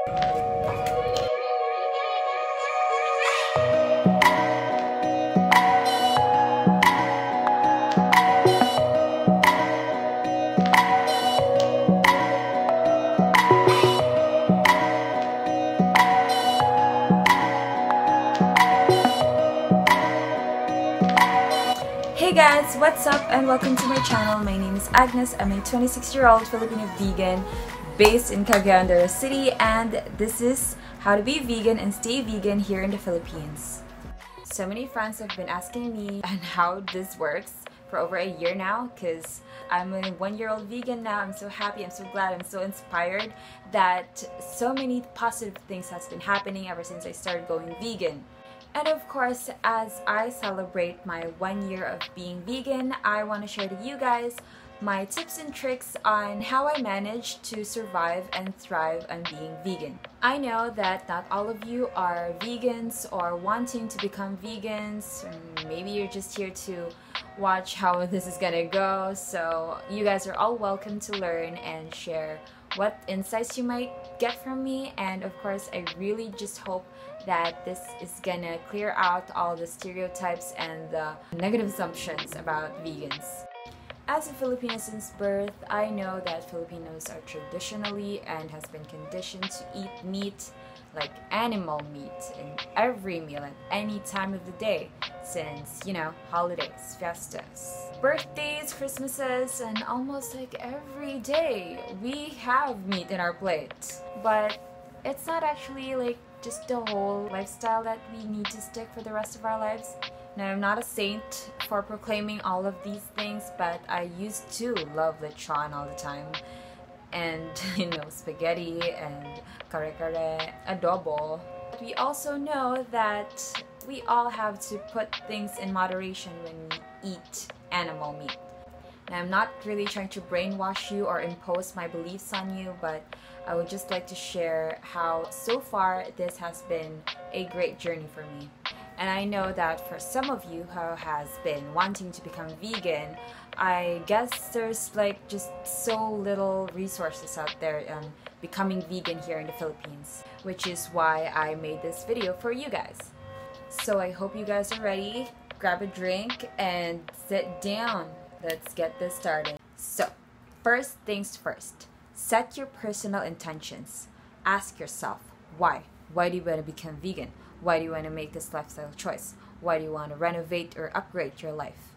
Hey guys, what's up and welcome to my channel. My name is Agnes. I'm a 26-year-old Filipino vegan based in Cagayan de Oro City, and this is how to be vegan and stay vegan here in the Philippines. So many friends have been asking me and how this works for over a year now, because I'm a 1-year-old vegan now. I'm so happy, I'm so glad, I'm so inspired that so many positive things has been happening ever since I started going vegan. And of course, as I celebrate my 1 year of being vegan, I want to share to you guys my tips and tricks on how I managed to survive and thrive on being vegan. I know that not all of you are vegans or wanting to become vegans. Maybe you're just here to watch how this is gonna go. So you guys are all welcome to learn and share what insights you might get from me. And of course, I really just hope that this is gonna clear out all the stereotypes and the negative assumptions about vegans. As a Filipino since birth, I know that Filipinos are traditionally and has been conditioned to eat meat, like animal meat, in every meal at any time of the day since, you know, holidays, fiestas, birthdays, Christmases, and almost like every day we have meat in our plate. But it's not actually like just the whole lifestyle that we need to stick for the rest of our lives. Now, I'm not a saint for proclaiming all of these things, but I used to love lechon all the time, and you know, spaghetti and kare-kare, adobo. We also know that we all have to put things in moderation when we eat animal meat. Now, I'm not really trying to brainwash you or impose my beliefs on you, but I would just like to share how so far this has been a great journey for me. And I know that for some of you who has been wanting to become vegan, I guess there's like just so little resources out there on becoming vegan here in the Philippines, which is why I made this video for you guys. So I hope you guys are ready. Grab a drink and sit down. Let's get this started. So, first things first. Set your personal intentions. Ask yourself, why? Why do you want to become vegan? Why do you want to make this lifestyle choice? Why do you want to renovate or upgrade your life?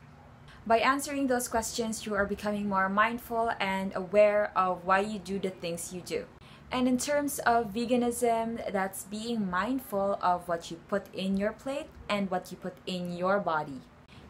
By answering those questions, you are becoming more mindful and aware of why you do the things you do. And in terms of veganism, that's being mindful of what you put in your plate and what you put in your body.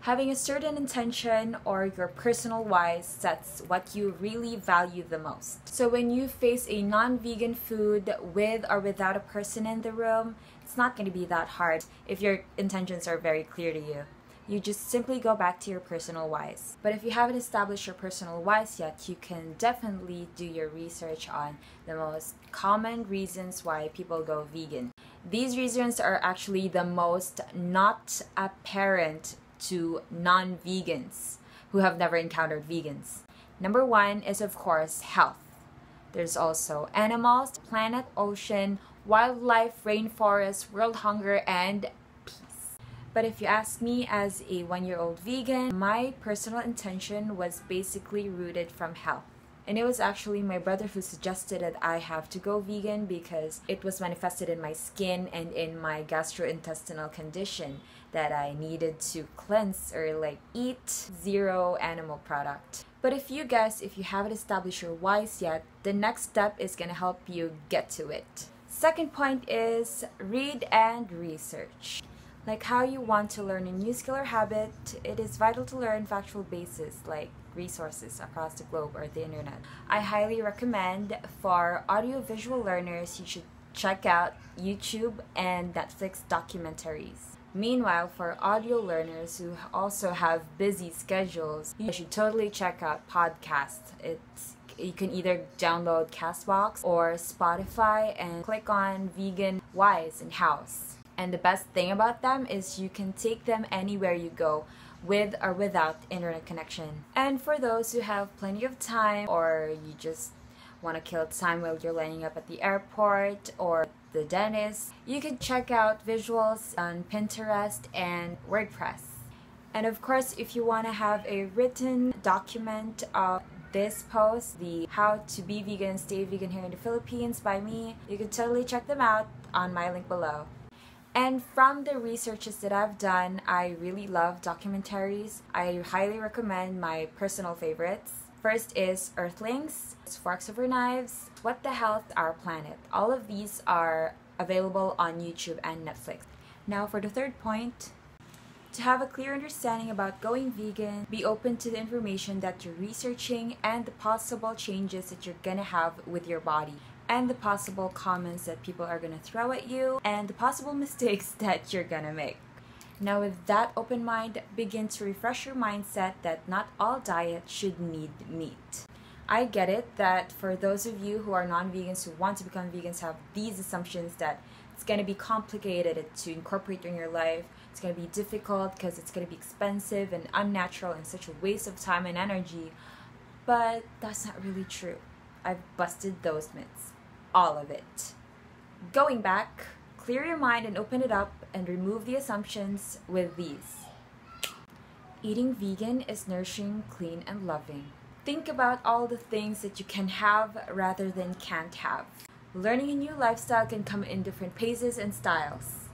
Having a certain intention or your personal why sets what you really value the most. So when you face a non-vegan food with or without a person in the room, it's not going to be that hard if your intentions are very clear to you. You just simply go back to your personal whys. But if you haven't established your personal whys yet, you can definitely do your research on the most common reasons why people go vegan. These reasons are actually the most not apparent to non-vegans who have never encountered vegans. Number one is, of course, health. There's also animals, planet, ocean, wildlife, rainforest, world hunger, and peace. But if you ask me as a 1-year-old vegan, my personal intention was basically rooted from health. And it was actually my brother who suggested that I have to go vegan because it was manifested in my skin and in my gastrointestinal condition that I needed to cleanse or like eat zero animal product. But if you haven't established your whys yet, the next step is gonna help you get to it. Second point is read and research. Like how you want to learn a new skill or habit, it is vital to learn factual basis like resources across the globe or the internet. I highly recommend for audio-visual learners, you should check out YouTube and Netflix documentaries. Meanwhile, for audio learners who also have busy schedules, you should totally check out podcasts. You can either download Castbox or Spotify and click on Vegan Whys and Hows. And the best thing about them is you can take them anywhere you go, with or without internet connection. And for those who have plenty of time or you just want to kill time while you're lining up at the airport or the dentist, you can check out visuals on Pinterest and WordPress. And of course, if you want to have a written document of this post, the How to Be Vegan and Stay Vegan Here in the Philippines by me, you can totally check them out on my link below. And from the researches that I've done, I really love documentaries. I highly recommend my personal favorites. First is Earthlings, Forks Over Knives, What the Health, Our Planet. All of these are available on YouTube and Netflix. Now for the third point, to have a clear understanding about going vegan, be open to the information that you're researching and the possible changes that you're gonna have with your body, and the possible comments that people are gonna throw at you, and the possible mistakes that you're gonna make. Now with that open mind, begin to refresh your mindset that not all diets should need meat. I get it that for those of you who are non-vegans who want to become vegans have these assumptions that it's going to be complicated to incorporate in your life, it's going to be difficult because it's going to be expensive and unnatural and such a waste of time and energy, but that's not really true. I've busted those myths. All of it. Going back, clear your mind and open it up and remove the assumptions with these. Eating vegan is nourishing, clean, and loving. Think about all the things that you can have rather than can't have. Learning a new lifestyle can come in different paces and styles.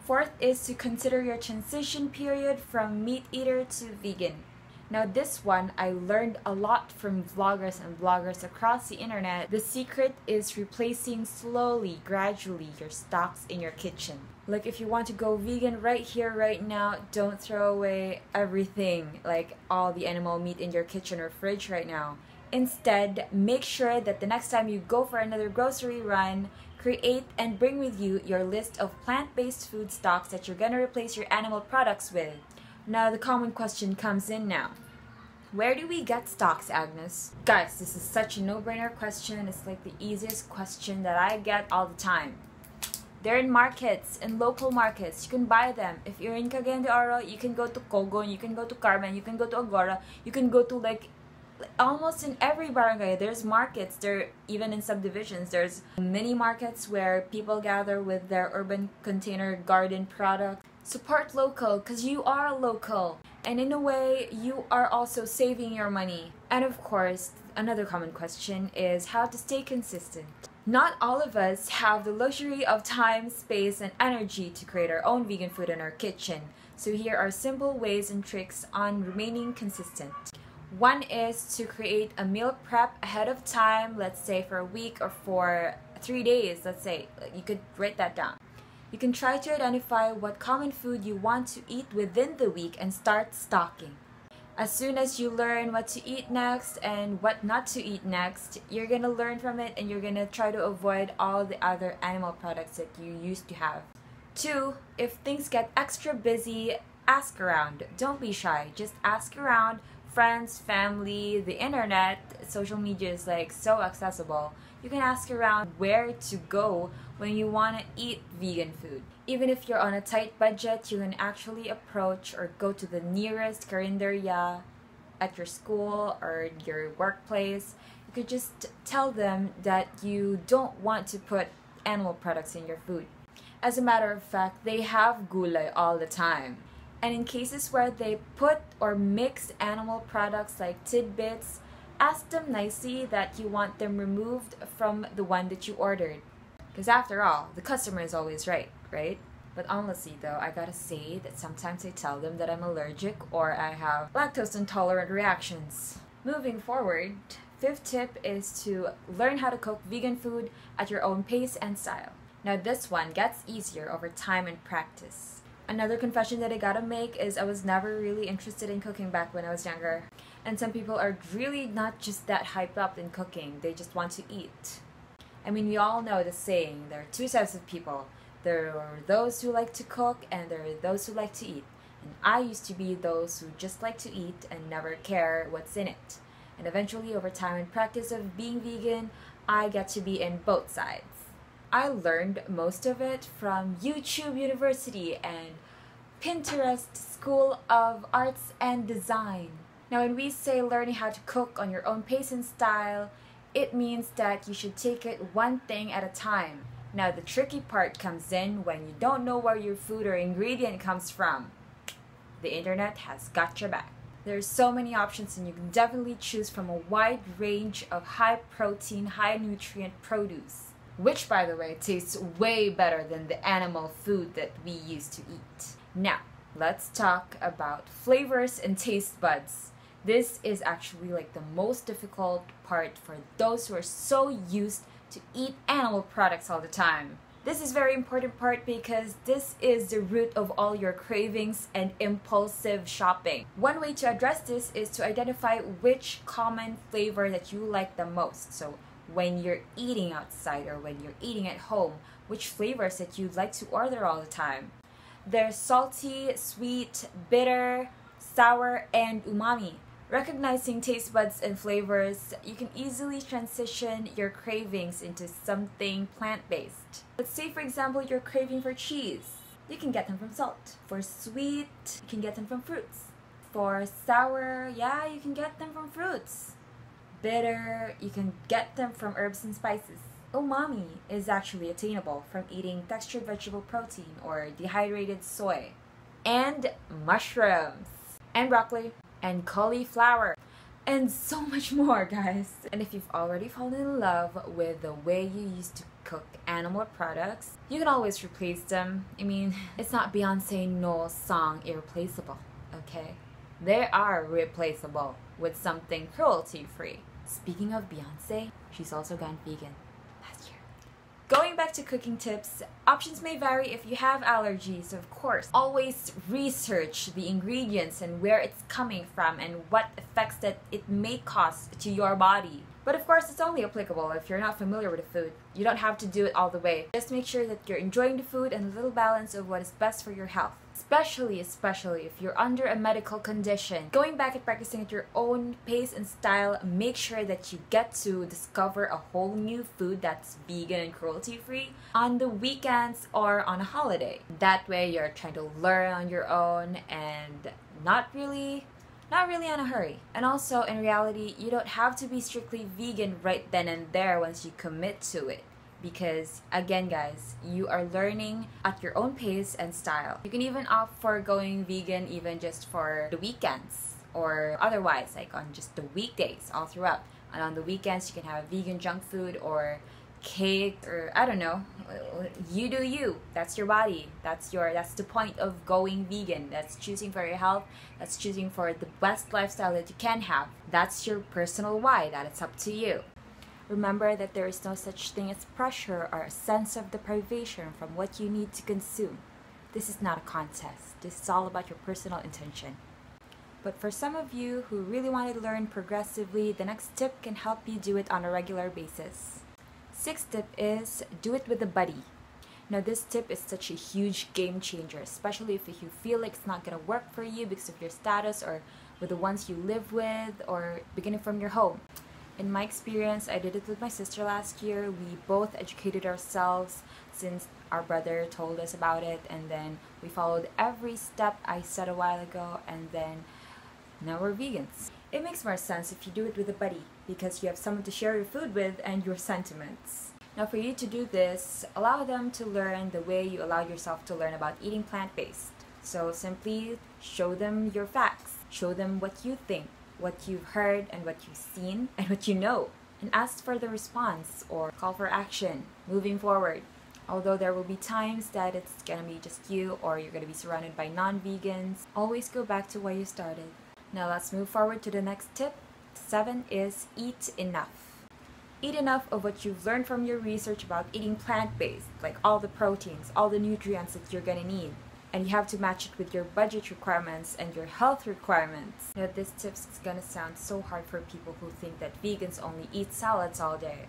Fourth is to consider your transition period from meat eater to vegan. Now this one, I learned a lot from vloggers and bloggers across the internet. The secret is replacing slowly, gradually, your stocks in your kitchen. Like if you want to go vegan right here, right now, don't throw away everything, like all the animal meat in your kitchen or fridge right now. Instead, make sure that the next time you go for another grocery run, create and bring with you your list of plant-based food stocks that you're gonna replace your animal products with. Now the common question comes in now. Where do we get stocks, Agnes? Guys, this is such a no-brainer question. It's like the easiest question that I get all the time. They're in markets, in local markets. You can buy them. If you're in Cagayan de Oro, you can go to Cogon, you can go to Carmen, you can go to Agora, you can go to like almost in every barangay. There's markets. There, even in subdivisions, there's mini markets where people gather with their urban container garden product. Support local because you are local, and in a way you are also saving your money. And of course, another common question is how to stay consistent. Not all of us have the luxury of time, space, and energy to create our own vegan food in our kitchen. So here are simple ways and tricks on remaining consistent. One is to create a meal prep ahead of time, let's say for a week or for 3 days, let's say. You could write that down. You can try to identify what common food you want to eat within the week and start stocking. As soon as you learn what to eat next and what not to eat next, you're gonna learn from it and you're gonna try to avoid all the other animal products that you used to have. 2, if things get extra busy, ask around. Don't be shy, just ask around. Friends, family, the internet, social media is like so accessible. You can ask around where to go when you want to eat vegan food. Even if you're on a tight budget, you can actually approach or go to the nearest karinderya at your school or your workplace. You could just tell them that you don't want to put animal products in your food. As a matter of fact, they have gulay all the time. And in cases where they put or mix animal products like tidbits, ask them nicely that you want them removed from the one that you ordered. Because after all, the customer is always right? But honestly though, I gotta say that sometimes I tell them that I'm allergic or I have lactose intolerant reactions. Moving forward, 5th tip is to learn how to cook vegan food at your own pace and style. Now this one gets easier over time and practice. Another confession that I gotta make is I was never really interested in cooking back when I was younger. And some people are really not just that hyped up in cooking, they just want to eat. I mean, we all know the saying, there are 2 types of people. There are those who like to cook and there are those who like to eat. And I used to be those who just like to eat and never care what's in it. And eventually, over time and practice of being vegan, I get to be in both sides. I learned most of it from YouTube University and Pinterest School of Arts and Design. Now when we say learning how to cook on your own pace and style, It means that you should take it one thing at a time. Now the tricky part comes in when you don't know where your food or ingredient comes from. The internet has got your back. There's so many options and you can definitely choose from a wide range of high protein, high nutrient produce. Which, by the way, tastes way better than the animal food that we used to eat. Now, let's talk about flavors and taste buds. This is actually like the most difficult part for those who are so used to eat animal products all the time. This is a very important part because this is the root of all your cravings and impulsive shopping. One way to address this is to identify which common flavor that you like the most. So when you're eating outside or when you're eating at home, which flavors that you'd like to order all the time. There's salty, sweet, bitter, sour, and umami. Recognizing taste buds and flavors, you can easily transition your cravings into something plant-based. Let's say, for example, you're craving for cheese. You can get them from salt. For sweet, you can get them from fruits. For sour, yeah, you can get them from fruits. Bitter, you can get them from herbs and spices. Umami is actually attainable from eating textured vegetable protein or dehydrated soy. And mushrooms. And broccoli. And cauliflower. And so much more, guys. And if you've already fallen in love with the way you used to cook animal products, you can always replace them. I mean, it's not Beyonce Knowles' song Irreplaceable, okay? They are replaceable with something cruelty-free. Speaking of Beyonce, she's also gone vegan last year. Going back to cooking tips, options may vary if you have allergies, of course. Always research the ingredients and where it's coming from and what effects that it may cause to your body. But of course, it's only applicable if you're not familiar with the food. You don't have to do it all the way. Just make sure that you're enjoying the food and a little balance of what is best for your health. Especially if you're under a medical condition. Going back and practicing at your own pace and style, make sure that you get to discover a whole new food that's vegan and cruelty-free on the weekends or on a holiday. That way you're trying to learn on your own and not really in a hurry. And also, in reality, you don't have to be strictly vegan right then and there once you commit to it. Because, again guys, you are learning at your own pace and style. You can even opt for going vegan even just for the weekends. Or otherwise, like on just the weekdays all throughout. And on the weekends, you can have vegan junk food or cake or I don't know. You do you. That's your body. That's the point of going vegan. That's choosing for your health. That's choosing for the best lifestyle that you can have. That's your personal why. That it's up to you. Remember that there is no such thing as pressure or a sense of deprivation from what you need to consume. This is not a contest. This is all about your personal intention. But for some of you who really want to learn progressively, the next tip can help you do it on a regular basis. Sixth tip is do it with a buddy. Now this tip is such a huge game changer, especially if you feel like it's not going to work for you because of your status or with the ones you live with or beginning from your home. In my experience, I did it with my sister last year. We both educated ourselves since our brother told us about it, and then we followed every step I said a while ago, and then now we're vegans. It makes more sense if you do it with a buddy because you have someone to share your food with and your sentiments. Now for you to do this, allow them to learn the way you allow yourself to learn about eating plant-based. So simply show them your facts, show them what you think, what you've heard and what you've seen and what you know, and ask for the response or call for action moving forward. Although there will be times that it's gonna be just you or you're gonna be surrounded by non-vegans, always go back to where you started. Now let's move forward to the next tip. 7 is eat enough. Eat enough of what you've learned from your research about eating plant-based, like all the proteins, all the nutrients that you're gonna need. And you have to match it with your budget requirements and your health requirements. Now this tip is gonna sound so hard for people who think that vegans only eat salads all day.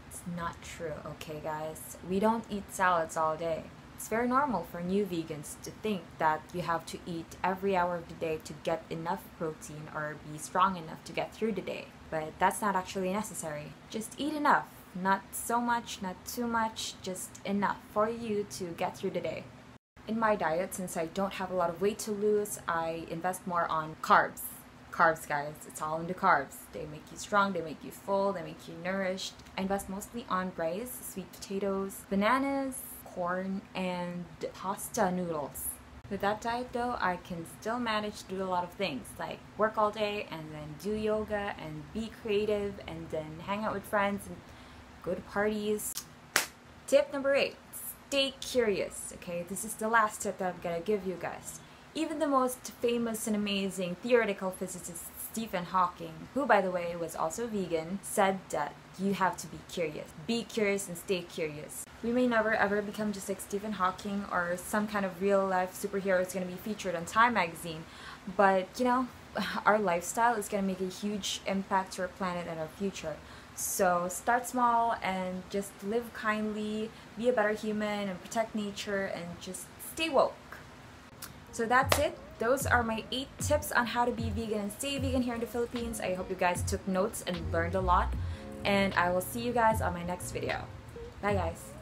It's not true, okay guys? We don't eat salads all day. It's very normal for new vegans to think that you have to eat every hour of the day to get enough protein or be strong enough to get through the day. But that's not actually necessary. Just eat enough. Not so much, not too much, just enough for you to get through the day. In my diet, since I don't have a lot of weight to lose, I invest more on carbs. carbs, guys. It's all in the carbs. They make you strong, they make you full, they make you nourished. I invest mostly on rice, sweet potatoes, bananas, corn, and pasta noodles. With that diet though, I can still manage to do a lot of things, like work all day and then do yoga and be creative and then hang out with friends and go to parties. Tip number 8, stay curious. Okay, this is the last tip that I'm gonna give you guys. Even the most famous and amazing theoretical physicist Stephen Hawking, who by the way was also vegan, said that you have to be curious. Be curious and stay curious. We may never ever become just like Stephen Hawking or some kind of real life superhero is going to be featured on Time magazine, but you know, our lifestyle is going to make a huge impact to our planet and our future. So start small and just live kindly, be a better human and protect nature and just stay woke. So that's it. Those are my 8 tips on how to be vegan and stay vegan here in the Philippines. I hope you guys took notes and learned a lot. And I will see you guys on my next video. Bye guys.